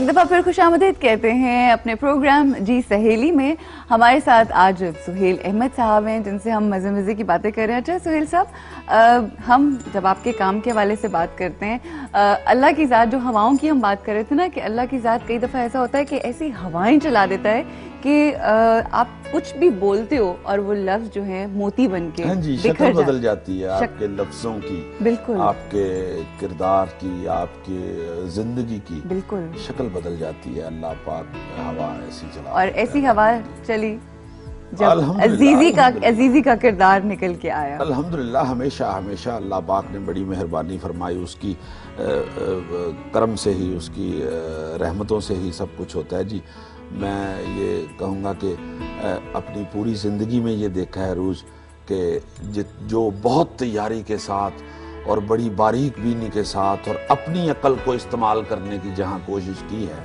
दफा फिर खुशामदीद कहते हैं अपने प्रोग्राम जी सहेली में। हमारे साथ आज सुहेल अहमद साहब हैं जिनसे हम मजे मजे की बातें कर रहे हैं। अच्छा सुहेल साहब, हम जब आपके काम के हवाले से बात करते हैं, अल्लाह की ज़ात, जो हवाओं की हम बात कर रहे थे ना, कि अल्लाह की ज़ात कई दफ़ा ऐसा होता है कि ऐसी हवाएं चला देता है कि आप कुछ भी बोलते हो और वो लफ्ज जो है मोती बन के, हाँ जी, शक्ल बदल जाती है आपके लफ्जों की, बिल्कुल, आपके किरदार की, आपके जिंदगी की बिल्कुल शक्ल बदल जाती है। अल्लाह पाक हवा ऐसी चला, और ऐसी हवा चली जब अजीजी का किरदार निकल के आया। अल्हम्दुलिल्लाह, हमेशा हमेशा अल्लाह पाक ने बड़ी मेहरबानी फरमाई। उसकी करम से ही, उसकी रहमतों से ही सब कुछ होता है जी। मैं ये कहूँगा कि अपनी पूरी ज़िंदगी में ये देखा है रूज कि जो बहुत तैयारी के साथ और बड़ी बारीक बीनी के साथ और अपनी अक्ल को इस्तेमाल करने की जहाँ कोशिश की है,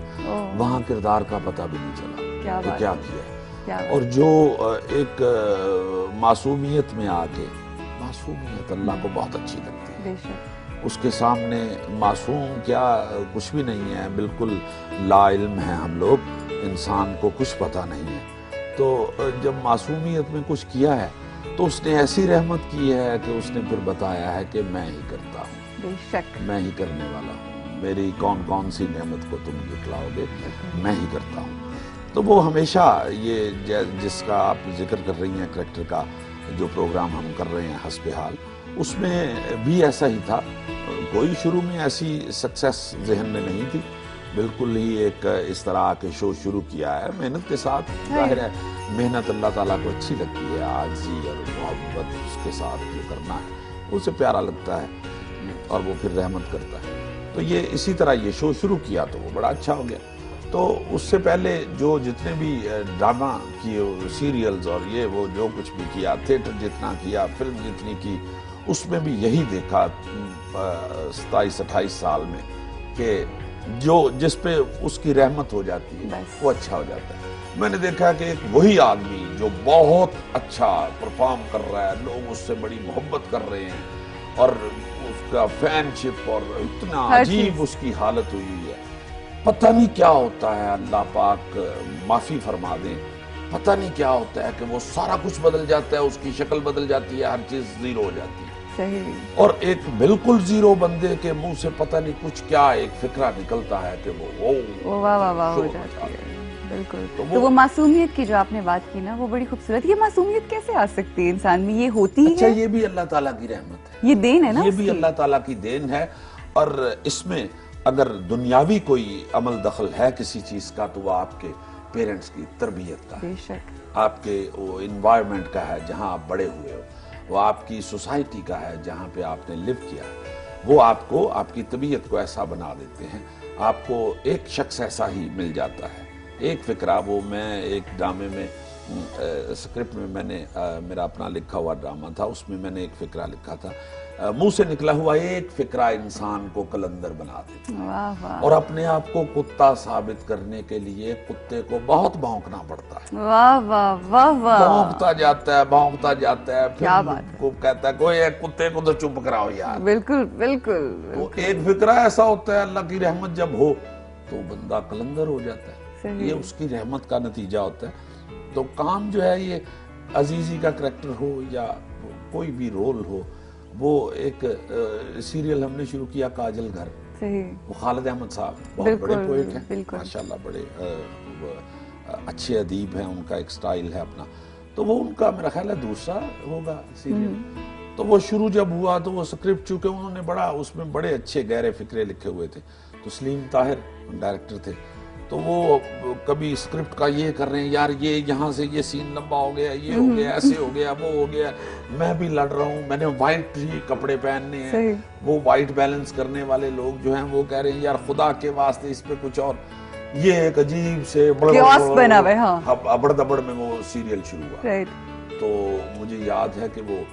वहाँ किरदार का पता भी नहीं चला कि क्या किया है। और जो एक मासूमियत में आके, मासूमियत अल्लाह को बहुत अच्छी लगती है। उसके सामने मासूम क्या, कुछ भी नहीं है, बिल्कुल ला इल्म है हम लोग, इंसान को कुछ पता नहीं है। तो जब मासूमियत में कुछ किया है तो उसने ऐसी रहमत की है कि उसने फिर बताया है कि मैं ही करता हूँ, बेशक मैं ही करने वाला हूँ, मेरी कौन कौन सी नेमत को तुम दिखलाओगे, मैं ही करता हूँ। तो वो हमेशा ये जिसका आप जिक्र कर रही हैं करेक्टर का, जो प्रोग्राम हम कर रहे हैं हस्बे हाल, उसमें भी ऐसा ही था। कोई शुरू में ऐसी सक्सेस जहन में नहीं थी, बिल्कुल ही एक इस तरह के शो शुरू किया है मेहनत के साथ। जाहिर है मेहनत अल्लाह ताला को अच्छी लगती है, आजी और मोहब्बत उसके साथ जो करना है उसे प्यारा लगता है और वो फिर रहमत करता है। तो ये इसी तरह ये शो शुरू किया तो वो बड़ा अच्छा हो गया। तो उससे पहले जो जितने भी ड्रामा किए, सीरियल्स और ये वो जो कुछ भी किया, थिएटर जितना किया, फिल्म जितनी की, उसमें भी यही देखा 27-28 साल में कि जो जिस पे उसकी रहमत हो जाती है वो अच्छा हो जाता है। मैंने देखा कि एक वही आदमी जो बहुत अच्छा परफॉर्म कर रहा है, लोग उससे बड़ी मोहब्बत कर रहे हैं और उसका फैनशिप और इतना अजीब उसकी हालत हुई है, पता नहीं क्या होता है, अल्लाह पाक माफी फरमा दें, पता नहीं क्या होता है कि वो सारा कुछ बदल जाता है, उसकी शक्ल बदल जाती है, हर चीज जीरो हो जाती है। सही। और एक बिल्कुल जीरो बंदे के मुंह से पता नहीं कुछ क्या एक फिक्रा निकलता है कि वो वाह वाह वाह हो जाती है। बिल्कुल। तो वो मासूमियत की जो आपने बात की ना, वो बड़ी खूबसूरत। ये मासूमियत कैसे आ सकती है इंसान में? ये होती अच्छा, है, ये भी अल्लाह ताला की रहमत है, ये देन है ना, ये भी अल्लाह ताला की देन है। और इसमें अगर दुनियावी कोई अमल दखल है किसी चीज का, तो वो आपके पेरेंट्स की तरबियत का, बेशक आपके वो इन्वायरमेंट का है जहाँ आप बड़े हुए हो, वो आपकी सोसाइटी का है जहाँ पे आपने लिव किया। वो आपको, आपकी तबीयत को ऐसा बना देते हैं, आपको एक शख्स ऐसा ही मिल जाता है, एक फिक्रा। वो मैं एक ड्रामे में स्क्रिप्ट में मैंने मेरा अपना लिखा हुआ ड्रामा था, उसमें मैंने एक फिक्रा लिखा था, मुंह से निकला हुआ एक फिक्रा इंसान को कलंदर बना देता है। वाह वाह। और अपने आप को कुत्ता साबित करने के लिए कुत्ते को बहुत भौंकना पड़ता है। वाह वाह वाह वाह। भौंकता जाता है, भौंकता जाता है, फिर क्या बात है? को कहता है कोई कुत्ते को तो चुप कराओ यार। बिल्कुल बिल्कुल। तो एक फिक्रा ऐसा होता है, अल्लाह की रहमत जब हो तो बंदा कलंदर हो जाता है, ये उसकी रहमत का नतीजा होता है। तो काम जो है, ये अजीजी का करैक्टर हो या कोई भी रोल हो, वो एक सीरियल हमने शुरू किया काजल घर, वो खालिद अहमद साहब बहुत बड़े पोएट हैं माशाल्लाह, बड़े अच्छे अदीब हैं, उनका एक स्टाइल है अपना। तो वो उनका मेरा ख्याल है दूसरा होगा सीरियल। तो वो शुरू जब हुआ तो वो स्क्रिप्ट, चूंकि उन्होंने बड़ा उसमें बड़े अच्छे गहरे फिक्रे लिखे हुए थे, तो सलीम ताहिर डायरेक्टर थे, तो वो कभी स्क्रिप्ट का ये कर रहे हैं, यार ये यहाँ से ये सीन लंबा हो गया, ये हो गया, ऐसे हो गया, वो हो गया, मैं भी लड़ रहा हूँ, मैंने वाइट ही कपड़े पहनने हैं। वो वाइट बैलेंस करने वाले लोग जो हैं वो कह रहे हैं यार खुदा के वास्ते इस पे कुछ और, ये एक अजीब से अबड़ दबड़ में वो सीरियल शुरू हुआ। तो मुझे याद है कि वो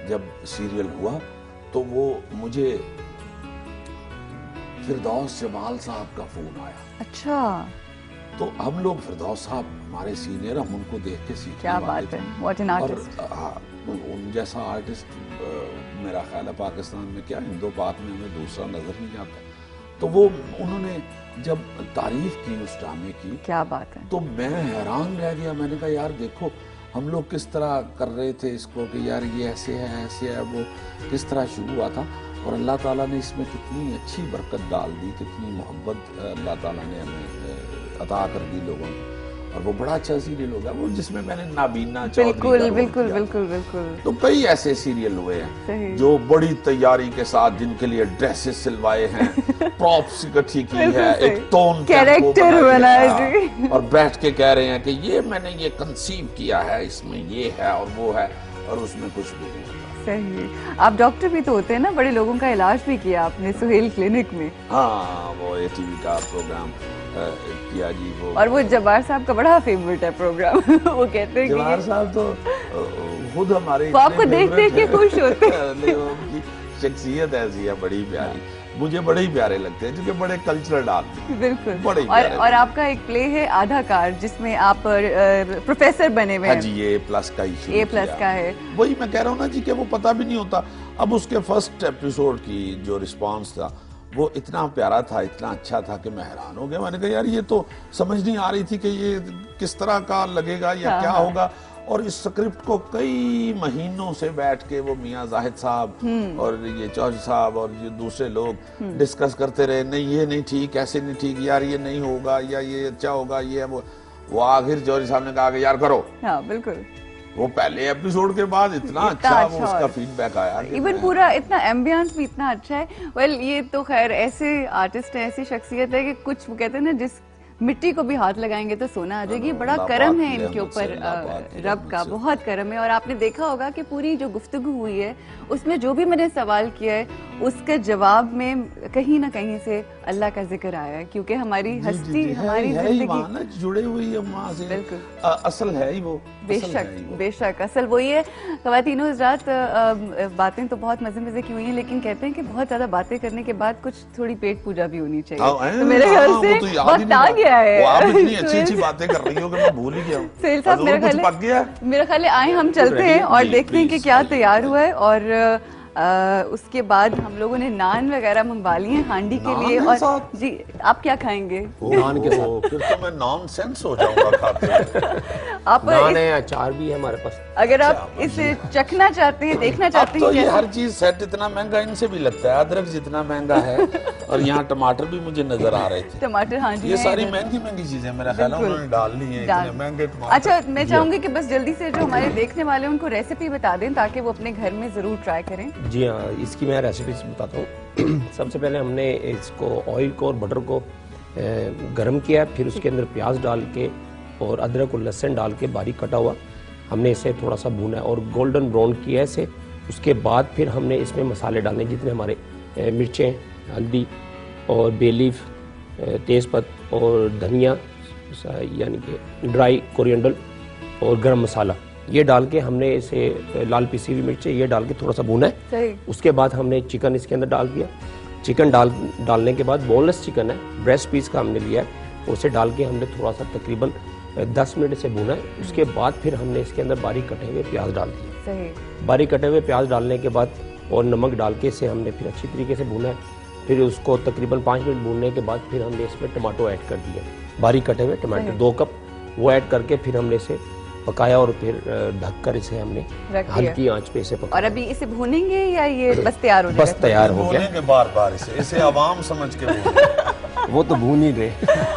जब सीरियल हुआ तो वो मुझे फिरदौस जमाल साहब का फोन आया। अच्छा। तो हम लोग, फिरदौस साहब हमारे सीनियर, हम उनको देख के सीखने क्या बात है, व्हाट एन आर्टिस्ट। और उन जैसा आर्टिस्ट मेरा ख्याल है पाकिस्तान में क्या, हिंदो पाक में हमें दूसरा नजर नहीं आता। तो वो उन्होंने जब तारीफ की उस ड्रामे की, क्या बात है, तो मैं हैरान रह गया। मैंने कहा यार देखो हम लोग किस तरह कर रहे थे इसको कि यार ये ऐसे है, वो किस तरह शुरू हुआ था, और अल्लाह ताला ने इसमें कितनी अच्छी बरकत डाल दी, कितनी मोहब्बत अल्लाह ताला ने हमें अता कर दी लोगों को, और वो बड़ा अच्छा सीरियल होगा वो, जिसमें मैंने नाबीना चौधरी बिल्कुल का रोल बिल्कुल किया। बिल्कुल बिल्कुल। तो कई ऐसे सीरियल हुए हैं जो बड़ी तैयारी के साथ, जिनके लिए ड्रेसेस सिलवाए हैं, प्रॉप्स इकट्ठी की है, एक टोन कैरेक्टर बनाया जी, और बैठ के कह रहे हैं कि ये मैंने ये कंसीव किया है, इसमें ये है और वो है, और उसमें कुछ भी नहीं होता। सही। आप डॉक्टर भी तो होते हैं ना, बड़े लोगों का इलाज भी किया आपने सुहेल क्लिनिक में। हाँ, वो ATV का प्रोग्राम किया जी वो, और वो जब्बार साहब का बड़ा फेवरेट है प्रोग्राम। वो कहते हैं जब्बार साहब तो खुद हमारे आपको देख देख के खुश होते हैं। उनकी शख्सियत ऐसी है बड़ी प्यारी, मुझे बड़े ही प्यारे लगते हैं क्योंकि बड़े कल्चरल आदमी। बिल्कुल, बड़े और आपका एक प्ले है आधा कार, जिसमें आप प्रोफेसर बने हुए हैं। हाँ जी, A+ का ही शुरू A+ का है। वही मैं कह रहा हूँ ना जी कि वो पता भी नहीं होता। अब उसके फर्स्ट एपिसोड की जो रिस्पांस था वो इतना प्यारा था, इतना अच्छा था कि मैं हैरान हो गया। मैंने कहा यार ये तो समझ नहीं आ रही थी कि ये किस तरह का लगेगा या क्या होगा, और इस स्क्रिप्ट को कई महीनों से बैठ के वो मियां जाहिद साहब और ये चौधरी साहब और ये दूसरे लोग डिस्कस करते रहे, नहीं ये नहीं ठीक, ऐसे नहीं ठीक, यार ये नहीं होगा या ये अच्छा होगा, ये वो आखिर चौधरी साहब ने कहा कि यार करो। हाँ बिल्कुल। वो पहले एपिसोड के बाद इतना अच्छा वो उसका फीडबैक आया, इवन पूरा इतना एम्बियंस भी इतना अच्छा है। वेल ये तो खैर ऐसे आर्टिस्ट है, ऐसी शख्सियत है कि कुछ वो कहते हैं ना, जिस मिट्टी को भी हाथ लगाएंगे तो सोना आ जाएगी। बड़ा करम है इनके ऊपर, रब का बहुत करम है। और आपने देखा होगा कि पूरी जो गुफ्तगू हुई है उसमें जो भी मैंने सवाल किया है उसके जवाब में कहीं ना कहीं से अल्लाह का जिक्र आया है, क्योंकि हमारी हस्ती, हमारी जिंदगी जुड़े हुई है वहाँ से। बिल्कुल, असल है ही वो। बेशक बेशक असल वही है। ख़वातीनों इस रात बातें तो बहुत मजे मजे की हुई हैं, लेकिन कहते हैं कि बहुत ज्यादा बातें करने के बाद कुछ थोड़ी पेट पूजा भी होनी चाहिए। तो मेरे ख्याल से वक्त आ गया है। आप इतनी अच्छी बातें कर रही हो कि मैं भूल ही गया हूँ। सुहेल साहब मेरा ख्याल है आए हम चलते हैं और देखते हैं कि क्या तैयार हुआ है, और उसके बाद हम लोगों ने नान वगैरह मंगवा लिए हैं हांडी के लिए। और जी आप क्या खाएंगे? नान के साथ फिर तो मैं नॉनसेंस हो जाऊंगा खाते आप नान है, अचार भी है हमारे पास। अगर आप इसे चखना चाहते हैं, देखना चाहते हैं, तो ये हर चीज सेट इतना महंगा इनसे भी लगता है, अदरक जितना महंगा है, और यहाँ टमाटर भी मुझे नजर आ रहे थे। टमाटर, हाँ जी, ये सारी महंगी चीजें मेरा ख्याल है उन्होंने डाल ली है, इतने महंगे टमाटर। अच्छा, मैं चाहूंगी कि बस जल्दी से जो हमारे देखने वाले उनको रेसिपी बता दें ताकि वो अपने घर में जरूर ट्राई करें। जी हाँ, इसकी मैं रेसिपी बताता हूँ। सबसे पहले हमने इसको ऑयल को और बटर को गर्म किया, फिर उसके अंदर प्याज डाल के और अदरक और लहसुन डाल के बारीक कटा हुआ हमने इसे थोड़ा सा भूना और गोल्डन ब्राउन किया इसे। उसके बाद फिर हमने इसमें मसाले डालने, जितने हमारे मिर्चें, हल्दी और बे लीफ, तेज़पत्ता और धनिया यानी कि ड्राई कोरिएंडर और गरम मसाला, ये डाल के हमने इसे लाल पिसी हुई मिर्चें ये डाल के थोड़ा सा भूना है। उसके बाद हमने चिकन इसके अंदर डाल दिया। चिकन डालने के बाद बोनलेस चिकन है, ब्रेस्ट पीस का हमने लिया है, उसे डाल के हमने थोड़ा सा तकरीबन 10 मिनट से भूना है। उसके बाद फिर हमने इसके अंदर बारीक कटे हुए प्याज डाल दिए। बारीक कटे हुए प्याज डालने के बाद और नमक डाल के इसे हमने फिर अच्छी तरीके से भूना है। फिर उसको तकरीबन 5 मिनट भूनने के बाद फिर हमने इसमें टमाटो ऐड कर दिया, बारीक कटे हुए टमाटर 2 कप, वो ऐड करके फिर हमने इसे पकाया और फिर ढककर इसे हमने हल्की आंच पे इसे पकाया। और अभी इसे भूनेंगे या ये बस तैयार हो जाएगा? बस तैयार हो गया। बार इसे आवाम समझ के वो तो भून ही गए।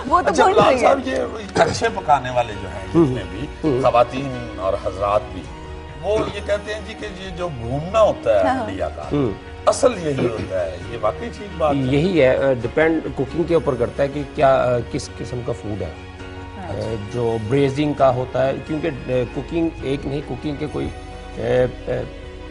वो तो अच्छा लाल साहब, ये अच्छे पकाने वाले जो हैं जितने भी खवातीन और हजरात भी, वो ये कहते हैं जी कि ये जो भूनना होता है हंडिया का असल यही होता है, ये वाकई ठीक बात है? यही है, डिपेंड कुकिंग के ऊपर करता है कि क्या किस किस्म का फूड है। जो ब्रेजिंग का होता है, क्योंकि कुकिंग एक नहीं, कुकिंग के कोई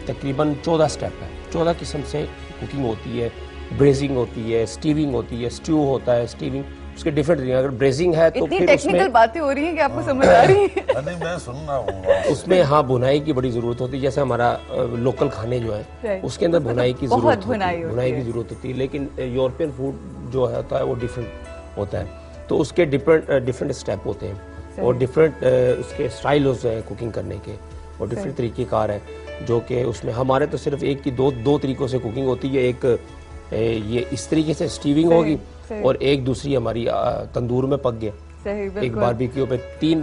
तकरीबन 14 स्टेप है, 14 किस्म से कुकिंग होती है। ब्रेजिंग होती है, स्टीविंग होती है, स्ट्यू होता है, स्टीविंग, उसके डिफरेंट तरीके। अगर ब्रेजिंग है तो फिर टेक्निकल बातें हो रही हैं कि आपको समझ आ रही है? नहीं, मैं सुन रहा हूँ। उसमें हाँ भुनाई की बड़ी जरूरत होती है, जैसे हमारा लोकल खाने जो है उसके अंदर भुनाई की जरूरत होती है, लेकिन यूरोपियन फूड जो होता है वो डिफरेंट होता है, तो उसके डिफरेंट स्टेप होते हैं और डिफरेंट उसके स्टाइल होते हैं कुकिंग करने के, और डिफरेंट तरीक़ेकार है, जो कि उसमें हमारे तो सिर्फ एक की दो तरीक़ों से कुकिंग होती है। एक ये इस तरीके से स्टीविंग होगी और एक दूसरी हमारी तंदूर में पक गया। एक बारबेक्यू पे 3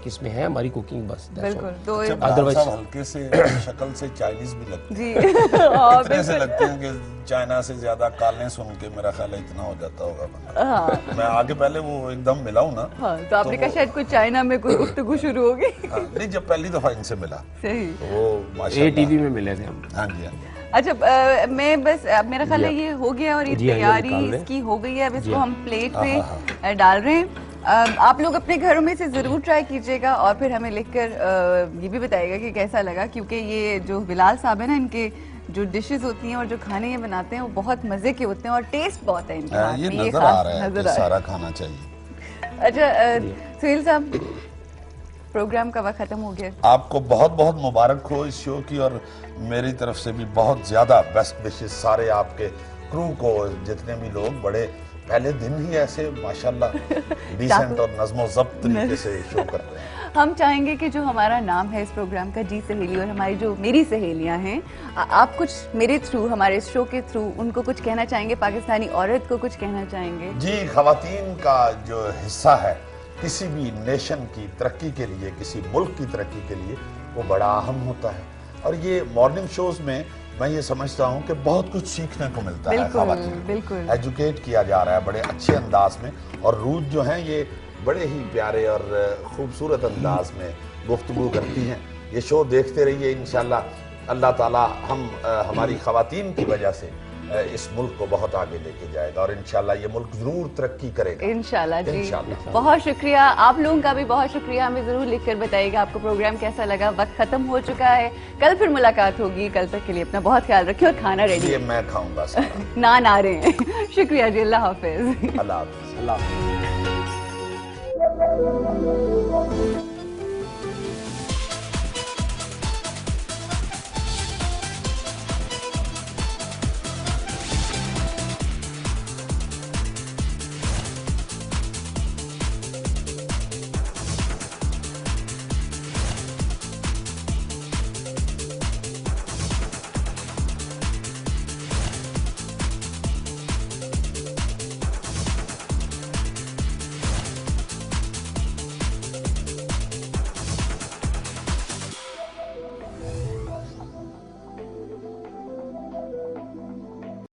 किस्में हैं हमारी कुकिंग बस। बिल्कुल। तो अदरवाइज हल्के से शक्ल से चाइनीज भी लगते जी इतने से लगते हैं कि चाइना से ज्यादा काले सुन के मेरा ख्याल है इतना हो जाता होगा बंदा। मैं आगे पहले वो एकदम मिला हूँ ना। हाँ, तो आपने कहा शायद कुछ चाइना में कोई गुफ्तगू शुरू होगी। नहीं, जब पहली दफा इनसे मिला सही वो माशाल्लाह टीवी में मिले थे हम। हाँ जी, हाँ जी। अच्छा, मैं बस मेरा ख्याल है ये हो गया और ये तैयारी इसकी हो गई है। अब इसको हम प्लेट पे डाल रहे हैं। आप लोग अपने घरों में से जरूर ट्राई कीजिएगा और फिर हमें लिखकर ये भी बताइएगा कि कैसा लगा, क्योंकि ये जो बिलाल साहब है ना, इनके जो डिशेस होती हैं और जो खाने ये बनाते हैं वो बहुत मजे के होते हैं और टेस्ट बहुत है इनके हाथ में। ये नजर आ रहा है कि सारा खाना चाहिए। अच्छा सुहेल साहब, प्रोग्राम का वक्त खत्म हो गया। आपको बहुत बहुत मुबारक हो इस शो की, और मेरी तरफ से भी बहुत ज्यादा बेस्ट विशेस सारे आपके क्रू को, जितने भी लोग बड़े पहले दिन ही ऐसे माशाल्लाह डिसेंट और नज़्मो ज़ब्त तरीके से शो कर रहे हैं। हम चाहेंगे कि जो हमारा नाम है इस प्रोग्राम का, जी सहेली, और हमारी जो मेरी सहेलियां हैं, आप कुछ मेरे थ्रू, हमारे शो के थ्रू उनको कुछ कहना चाहेंगे, पाकिस्तानी औरत को कुछ कहना चाहेंगे? जी, खवातीन का जो हिस्सा है किसी भी नेशन की तरक्की के लिए, किसी मुल्क की तरक्की के लिए, वो बड़ा अहम होता है। और ये मॉर्निंग शोज में मैं ये समझता हूँ कि बहुत कुछ सीखने को मिलता है। खवातीन बिल्कुल एजुकेट किया जा रहा है बड़े अच्छे अंदाज में, और रूज जो हैं ये बड़े ही प्यारे और खूबसूरत अंदाज में गुफ्तगू करती हैं। ये शो देखते रहिए, इंशाल्लाह अल्लाह ताला हमारी खवातीन की वजह से इस मुल्क को बहुत आगे लेके जाएगा, और इंशाल्लाह ये मुल्क जरूर तरक्की करेगा इंशाल्लाह। जी इंशाल्लाह। बहुत शुक्रिया, आप लोगों का भी बहुत शुक्रिया। हमें जरूर लिखकर बताइएगा आपको प्रोग्राम कैसा लगा। वक्त खत्म हो चुका है, कल फिर मुलाकात होगी। कल तक के लिए अपना बहुत ख्याल रखिए और खाना रेडी। मैं खाऊंगा नान आ रहे हैं। शुक्रिया जी, अल्लाह हाफिज। अल्लाह हाफिज।